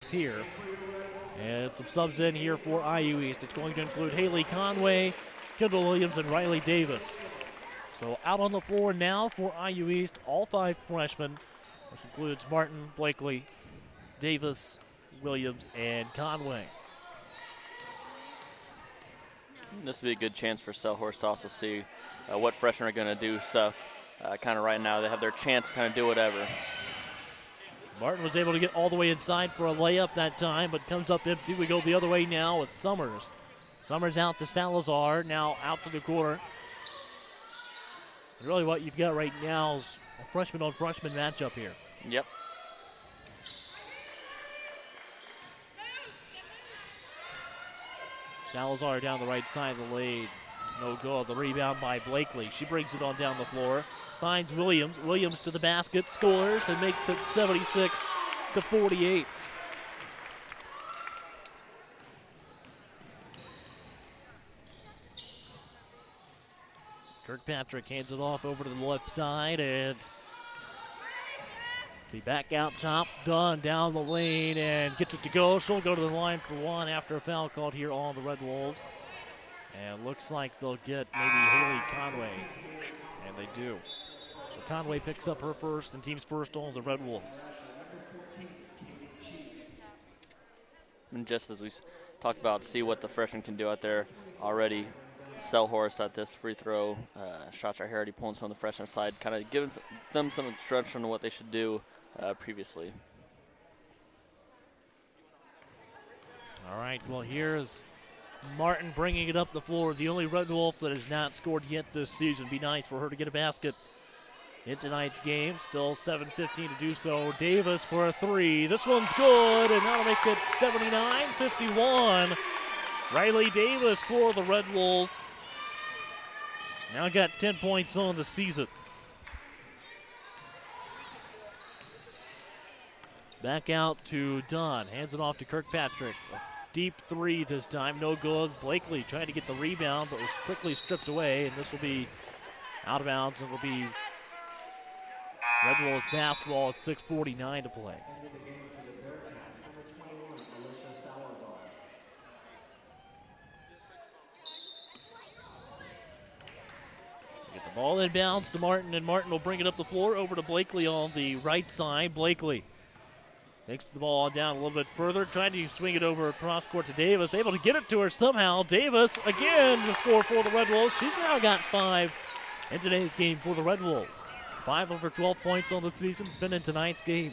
left here. And some subs in here for IU East. It's going to include Haley Conway, Kendall Williams, and Riley Davis. So out on the floor now for IU East, all 5 freshmen, which includes Martin, Blakely, Davis, Williams, and Conway. This will be a good chance for Selhorst to also see what freshmen are going to do stuff kind of right now. They have their chance to kind of do whatever. Martin was able to get all the way inside for a layup that time, but comes up empty. We go the other way now with Summers. Summers out to Salazar, now out to the corner. Really what you've got right now is a freshman-on-freshman matchup here. Yep. Salazar down the right side of the lane. No good. The rebound by Blakely. She brings it on down the floor. Finds Williams. Williams to the basket. Scores and makes it 76-48. Kirkpatrick hands it off over to the left side and be back out top. Dunn down the lane and gets it to go. She'll go to the line for one after a foul called here on the Red Wolves. And looks like they'll get maybe Haley Conway. And they do. So Conway picks up her first and team's first on the Red Wolves. And just as we talked about, see what the freshmen can do out there already. Selhorst at this free throw shots are here already pulling some on the freshman side, kind of giving them some instruction on what they should do previously. All right, well, here's Martin bringing it up the floor. The only Red Wolf that has not scored yet this season. Be nice for her to get a basket in tonight's game. Still 7:15 to do so. Davis for a three. This one's good, and that'll make it 79-51. Riley Davis for the Red Wolves. Now got 10 points on the season. Back out to Dunn. Hands it off to Kirkpatrick. A deep three this time. No good. Blakely trying to get the rebound, but was quickly stripped away. And this will be out of bounds. It will be Red Wolves basketball at 6:49 to play. Ball inbounds to Martin, and Martin will bring it up the floor over to Blakely on the right side. Blakely takes the ball down a little bit further, trying to swing it over across court to Davis. Able to get it to her somehow. Davis again to score for the Red Wolves. She's now got 5 in today's game for the Red Wolves. 5 of her 12 points on the season has been in tonight's game.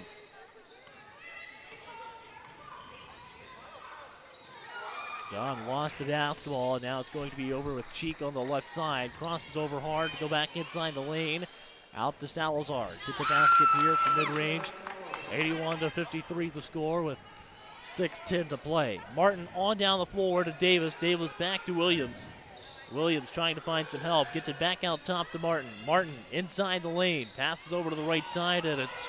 Dunn lost the basketball, and now it's going to be over with Cheek on the left side. Crosses over hard to go back inside the lane. Out to Salazar. Gets the basket here from mid-range. 81-53 the score with 6:10 to play. Martin on down the floor to Davis. Davis back to Williams. Williams trying to find some help. Gets it back out top to Martin. Martin inside the lane. Passes over to the right side, and it's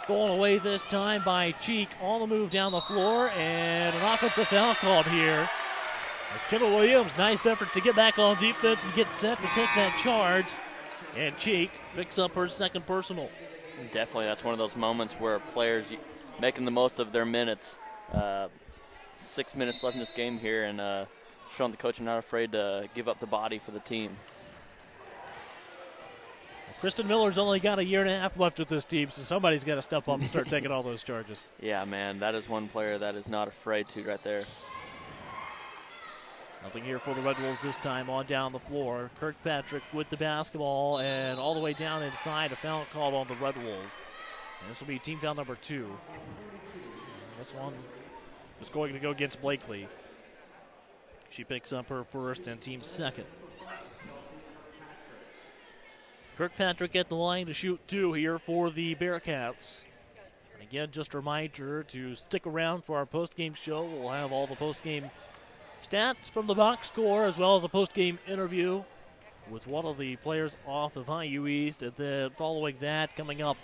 stolen away this time by Cheek. On the move down the floor, and an offensive foul called here. As Kendall Williams, nice effort to get back on defense and get set to take that charge. And Cheek picks up her second personal. Definitely, that's one of those moments where players making the most of their minutes. 6 minutes left in this game here, and showing the coach are not afraid to give up the body for the team. Kristen Miller's only got a year and a half left with this team, so somebody's got to step up and start taking all those charges. Yeah, man, that is one player that is not afraid to right there. Nothing here for the Red Wolves this time on down the floor. Kirkpatrick with the basketball, and all the way down inside, a foul called on the Red Wolves. And this will be team foul number 2. And this one is going to go against Blakely. She picks up her first and team's second. Kirkpatrick at the line to shoot 2 here for the Bearcats. And again, just a reminder to stick around for our post-game show. We'll have all the post-game stats from the box score, as well as a post-game interview with one of the players off of IU East. And then following that, coming up,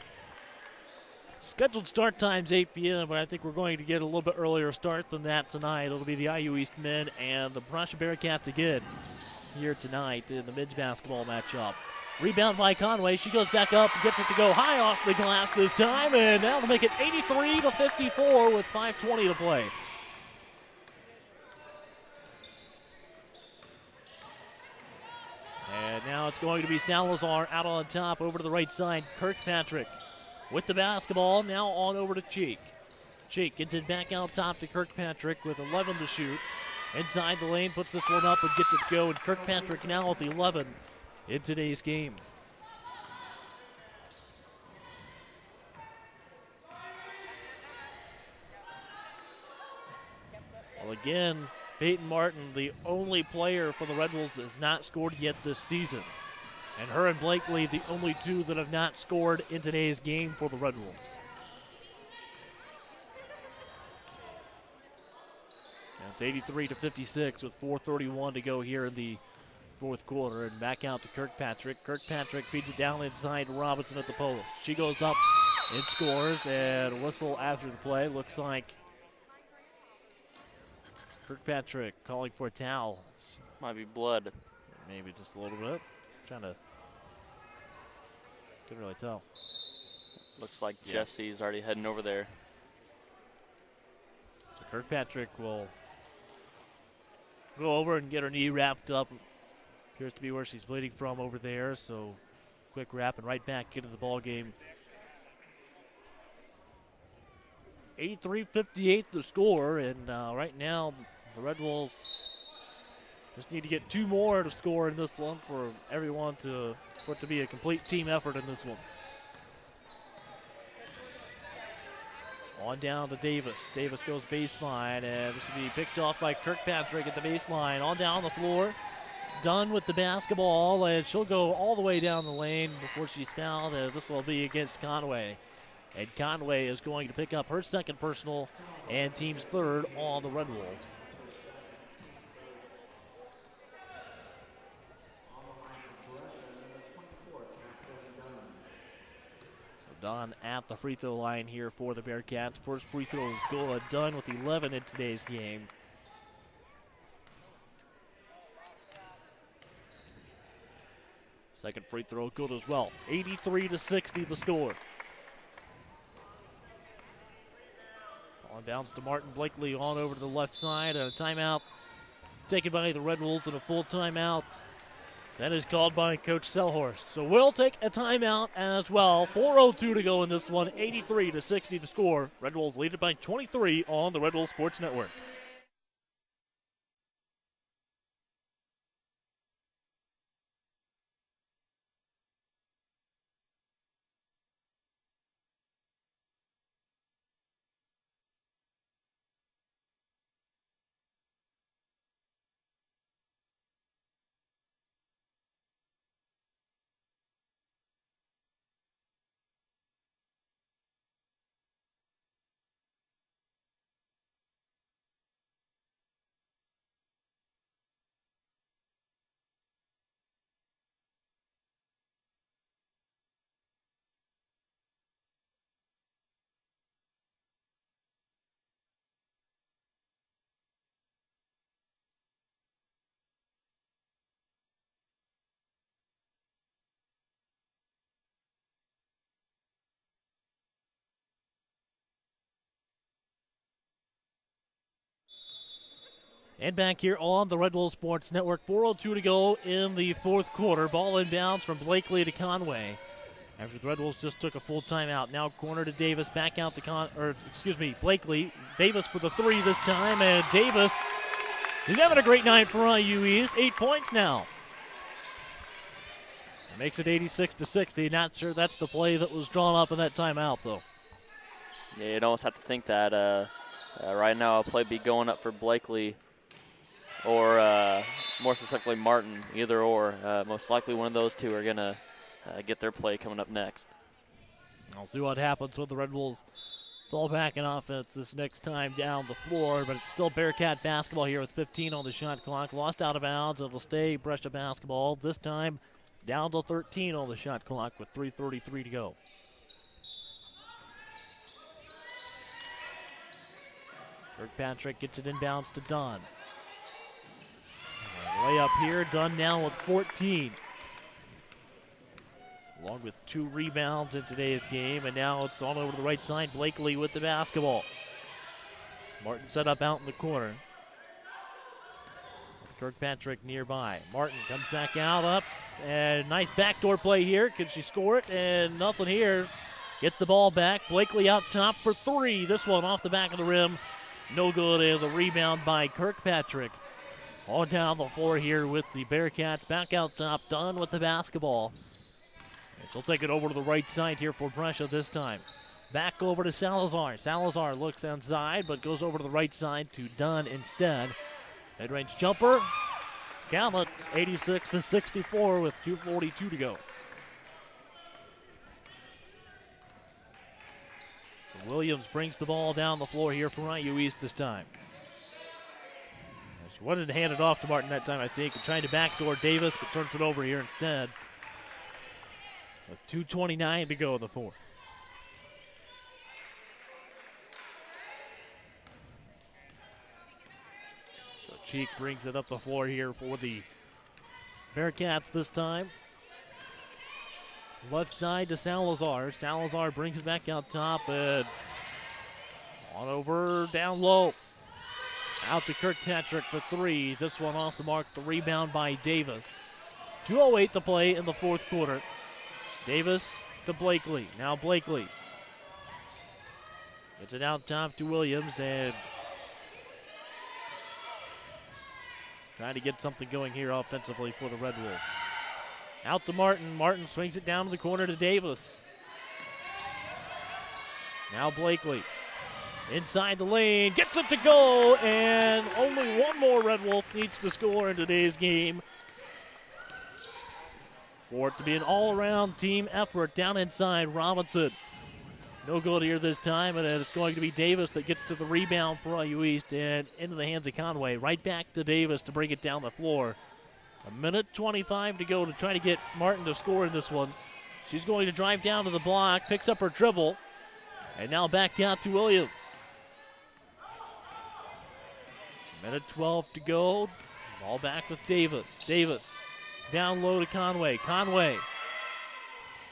scheduled start time's 8 p.m., but I think we're going to get a little bit earlier start than that tonight. It'll be the IU East men and the Brasha Bearcats again here tonight in the men's basketball matchup. Rebound by Conway. She goes back up and gets it to go high off the glass this time, and now to make it 83-54 with 5:20 to play. And now it's going to be Salazar out on top over to the right side. Kirkpatrick with the basketball, now on over to Cheek. Cheek gets it back out top to Kirkpatrick with 11 to shoot. Inside the lane, puts this one up and gets it to go, and Kirkpatrick now with 11 in today's game. Well, again, Peyton Martin, the only player for the Red Wolves that has not scored yet this season. And her and Blakely, the only two that have not scored in today's game for the Red Wolves. And it's 83-56 with 4:31 to go here in the fourth quarter. And back out to Kirkpatrick. Kirkpatrick feeds it down inside Robinson at the post. She goes up and scores, and a whistle after the play. Looks like Kirkpatrick calling for a towel. Might be blood. Maybe just a little bit. Trying to, couldn't really tell. Looks like Jesse's already heading over there. So Kirkpatrick will go over and get her knee wrapped up. Appears to be where she's bleeding from over there. So quick wrap and right back into the ball game. 83-58 the score, and right now the Red Wolves just need to get two more to score in this one for everyone for it to be a complete team effort in this one. On down to Davis. Davis goes baseline, and this will be picked off by Kirkpatrick at the baseline. On down the floor. Dunn with the basketball, and she'll go all the way down the lane before she's fouled. This will be against Conway. And Conway is going to pick up her second personal and team's third on the Red Wolves. So Dunn at the free throw line here for the Bearcats. First free throw is good. Dunn with 11 in today's game. Second free throw good as well. 83-60 the score. On bounce to Martin Blakely on over to the left side. A timeout taken by the Red Wolves, and a full timeout that is called by Coach Selhorst. So we'll take a timeout as well. 4:02 to go in this one. 83-60 to score. Red Wolves lead it by 23 on the Red Wolves Sports Network. And back here on the Red Wolves Sports Network, 4:02 to go in the fourth quarter. Ball inbounds from Blakely to Conway. After the Red Wolves just took a full timeout. Now corner to Davis, back out to Blakely. Davis for the three this time, and Davis is having a great night for IUE East. 8 points now. It makes it 86-60. Not sure that's the play that was drawn up in that timeout, though. Yeah, you'd almost have to think that right now a play be going up for Blakely or more specifically Martin, either or. Most likely one of those two are going to get their play coming up next. I'll see what happens when the Red Wolves fall back in offense this next time down the floor, but it's still Bearcat basketball here with 15 on the shot clock. Lost out of bounds. It'll stay Brescia basketball. This time down to 13 on the shot clock with 3:33 to go. Kirkpatrick gets it inbounds to Dunn. Layup here, Dunn now with 14. along with 2 rebounds in today's game. And now it's on over to the right side. Blakely with the basketball. Martin set up out in the corner. Kirkpatrick nearby. Martin comes back out up. And nice backdoor play here. Can she score it? And nothing here. Gets the ball back. Blakely out top for 3. This one off the back of the rim. No good. And the rebound by Kirkpatrick. On down the floor here with the Bearcats. Back out top. Done with the basketball. And she'll take it over to the right side here for Brescia this time. Back over to Salazar. Salazar looks inside but goes over to the right side to Dunn instead. Mid-range jumper. Count it, 86-64 with 2:42 to go. Williams brings the ball down the floor here for IU East this time. She wanted to hand it off to Martin that time, I think, and trying to backdoor Davis, but turns it over here instead. With 2:29 to go in the fourth. Cheek brings it up the floor here for the Bearcats this time. Left side to Salazar. Salazar brings it back out top and on over down low. Out to Kirkpatrick for 3. This one off the mark. The rebound by Davis. 2:08 to play in the fourth quarter. Davis to Blakely. Now Blakely gets it out top to Williams and trying to get something going here offensively for the Red Wolves. Out to Martin. Martin swings it down to the corner to Davis. Now Blakely. Inside the lane. Gets it to go. And only one more Red Wolf needs to score in today's game for it to be an all-around team effort down inside. Robinson. No good here this time, and it's going to be Davis that gets to the rebound for IU East and into the hands of Conway. Right back to Davis to bring it down the floor. 1:25 to go to try to get Martin to score in this one. She's going to drive down to the block, picks up her dribble, and now back out to Williams. 1:12 to go. Ball back with Davis. Davis down low to Conway. Conway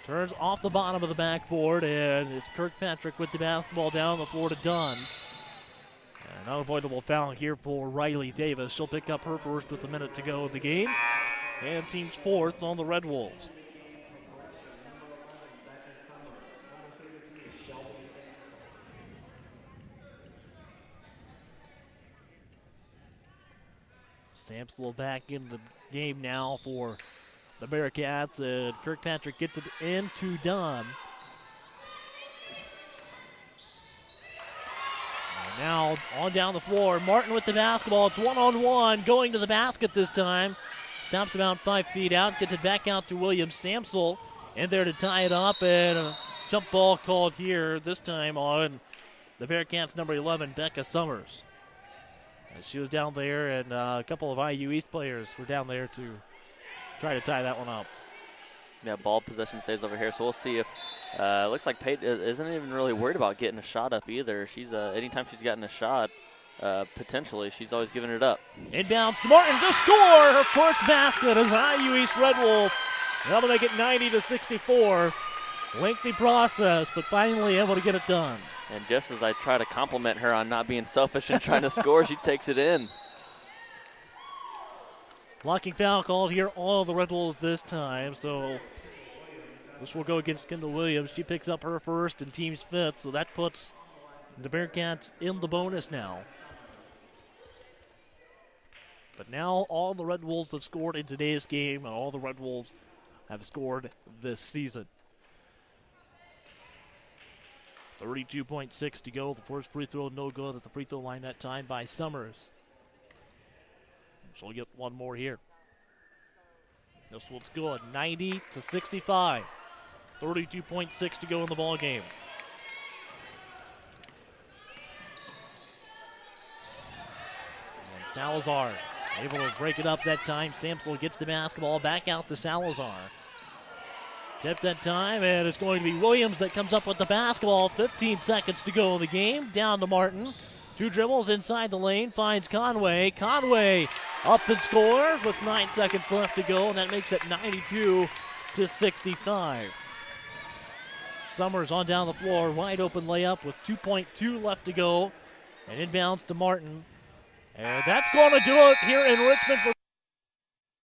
turns off the bottom of the backboard, and it's Kirkpatrick with the basketball down the floor to Dunn. An unavoidable foul here for Riley Davis. She'll pick up her first with a minute to go in the game. And team's fourth on the Red Wolves. Sampson back in the game now for the Bearcats, and Kirkpatrick gets it into Dunn. And now on down the floor, Martin with the basketball. It's one-on-one, going to the basket this time. Stops about 5 feet out, gets it back out to Williams. Sampson in there to tie it up, and a jump ball called here, this time on the Bearcats' number 11, Becca Summers. She was down there, and a couple of IU East players were down there to try to tie that one up. Yeah, ball possession stays over here, so we'll see if looks like Pate isn't even really worried about getting a shot up either. She's anytime she's gotten a shot, potentially, she's always giving it up. Inbounds to Martin to score her first basket as IU East Red Wolf able to make it 90-64. Lengthy process, but finally able to get it done. And just as I try to compliment her on not being selfish and trying to score, she takes it in. Blocking foul called here on the Red Wolves this time, so this will go against Kendall Williams. She picks up her first and team's fifth, so that puts the Bearcats in the bonus now. But now all the Red Wolves have scored in today's game, and all the Red Wolves have scored this season. 32.6 to go. The first free throw no good at the free throw line that time by Summers. She'll get one more here. This one's good. 90-65. 32.6 to go in the ball game. And Salazar able to break it up that time. Sampson gets the basketball back out to Salazar. Tip that time, and it's going to be Williams that comes up with the basketball. 15 seconds to go in the game. Down to Martin. 2 dribbles inside the lane, finds Conway. Conway up and scores with 9 seconds left to go, and that makes it 68-65. Summers on down the floor, wide open layup with 2.2 left to go. And inbounds to Martin. And that's going to do it here in Richmond for